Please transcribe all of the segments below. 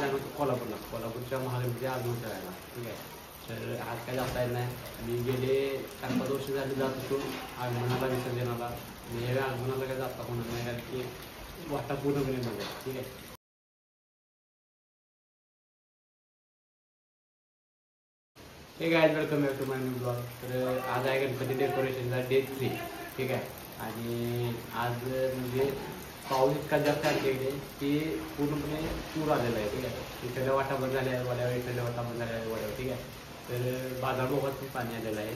जाणार होतो कोल्हापूरच्या महागणपती आगमन करायला. ठीक आहे. तर आज काय जाता येत नाही. मी गेले 4-5 वर्ष झाले जात होतो आगमनाला, विसर्जनाला. ह्या आगमनाला काय जाता होणार नाही, कारण की वाटा पूर्णपणे बंद आहे. ठीक आहे. Hey guys, welcome back to my new blog. तर आज आहे गणपती डेकोरेशनचा डे 3. ठीक आहे. आणि आज म्हणजे पाऊस इतका जास्त आहे इकडे की पूर्णपणे पूर आलेला आहे. ठीक आहे. इकडल्या वाटा बंद झाल्या आहे वड्यावर, इकडल्या वाटा बंद झाल्या आहे वड्यावर. ठीक आहे. तर बाजारभोगात पण पाणी आलेलं आहे.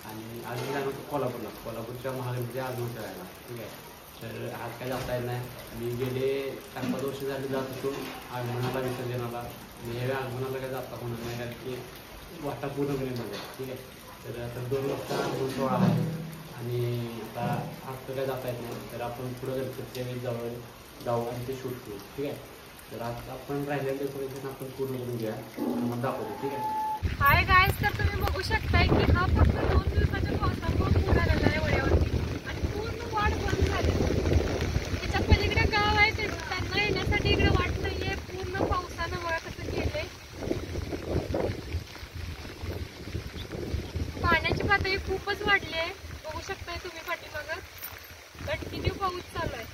आणि आज मी जाणार होतो कोल्हापूरच्या महागणपती आगमन करायला. ठीक आहे. तर आज काय जाता येत नाही. मी गेले 4-5 वर्ष झाले जात होतो आगमनाला, विसर्जनाला. ह्या आगमनाला काय जाता होणार नाही, कारण की वाटा पूर्णपणे बंद आहे. ठीक आहे. तर आता 2 वाजता दोन सोहळा आहे आणि आता आज काय जाता येत नाही. तर आपण पुढं गणपतीच्या वेळी जाऊ आणि ते शूट करू. ठीक आहे. तर आज आपण राहिलेलं डेकोरेशन आपण पूर्ण करून घ्या, तुम्हाला दाखवतो. ठीक आहे. हाय गाईज, तर तुम्ही बघू शकताय की हा फक्त 2 दिवसाच्या पावसामुळे पूर आलेला आहे वड्यावरती आणि पूर्ण वाट बंद झाली. त्याच्या पलीकडे गाव आहे, त्यांना येण्यासाठी इकडे वाट नाहीये. पूर्ण पावसानं वळ कसं केलंय. पाण्याची पातळी खूपच वाढली आहे. बघू शकताय तुम्ही पाठीमागं कंटिन्यू पाऊस चालू आहे.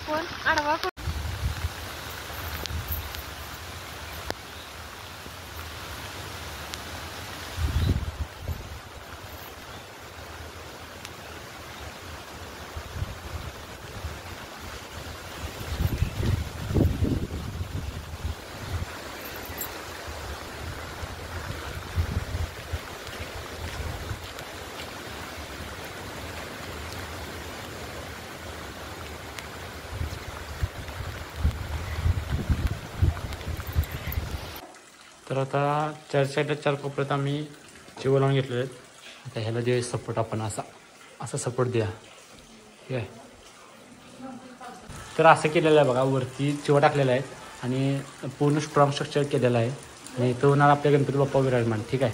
कोण आडवा तर आता 4 साईडला 4 कोपऱ्यात आम्ही चिव लावून घेतलेले आहेत. आता ह्याला जे सपोर्ट आपण असा सपोर्ट द्या. ठीक आहे. तर असं केलेलं आहे बघा, वरती चिव टाकलेला आहे आणि पूर्ण स्ट्रॉंग स्ट्रक्चर केलेलं आहे. आणि इथं होणार आपल्या गणपती बाप्पा विराजमान. ठीक आहे.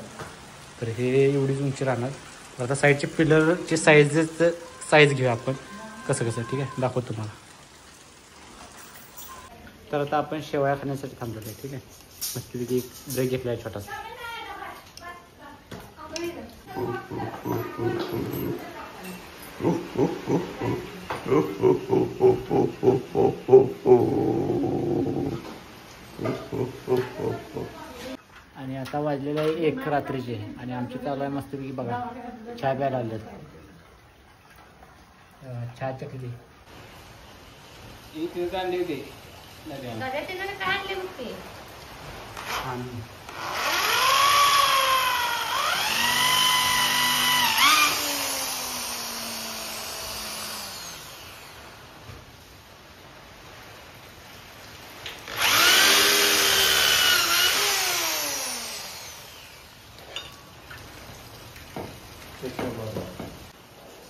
तर हे एवढीच उंची राहणार. तर आता साईडचे पिलरची साईज घेऊया आपण कसं. ठीक आहे, दाखवतो तुम्हाला. तर आता आपण शेवया खाण्यासाठी थांबलेलो आहे. ठीक आहे. मस्तपैकी एक ब्रेक घेतला आहे छोटासा. आणि आता वाजलेलं आहे 1 रात्रीचे आणि आमची चालू आहे मस्तपैकी बघा चहा प्यायला आले. चहा चकली आणली होती.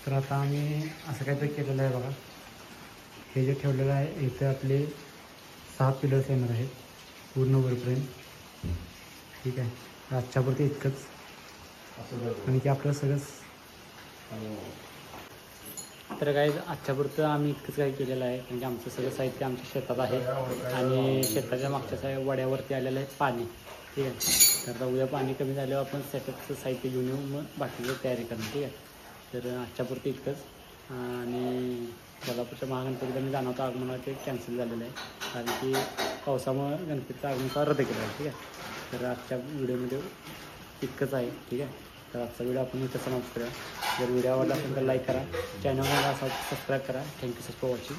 तर आता आम्ही असं काहीतरी केलेलं आहे बघा. हे जे ठेवलेलं आहे इथे आपले 6 पिलर्स येणार आहेत पूर्ण वरपर्यंत. ठीक आहे. आजच्यापुरती इतकंच आणि की आपलं सगळंच. तर काय आजच्यापुरतं आम्ही इतकंच काही केलेलं आहे, म्हणजे आमचं सगळं साहित्य आमच्या शेतात आहे आणि शेताच्या मागच्या वड्यावरती आलेलं आहे पाणी. ठीक आहे. तर आता उद्या पाणी कमी झाल्यावर आपण सेटअपचं साहित्य घेऊन येऊ, मग बाकीचं तयारी करणं. ठीक आहे. तर आजच्यापुरती इतकंच. आणि कोल्हापूरच्या महागणपतीला मी जाणवतं आगमनाला ते कॅन्सल झालेलं आहे, कारण की पावसामुळं गणपतीचं आगमनाचा रद्द केलं आहे. ठीक आहे. तर आजच्या व्हिडिओमध्ये इतकंच आहे. ठीक आहे. तर आजचा व्हिडिओ आपण इथं समाप्त करूया. जर व्हिडिओ आवडला असेल तर लाईक करा, चॅनलला सबस्क्राईब करा. Thank you sir for watching.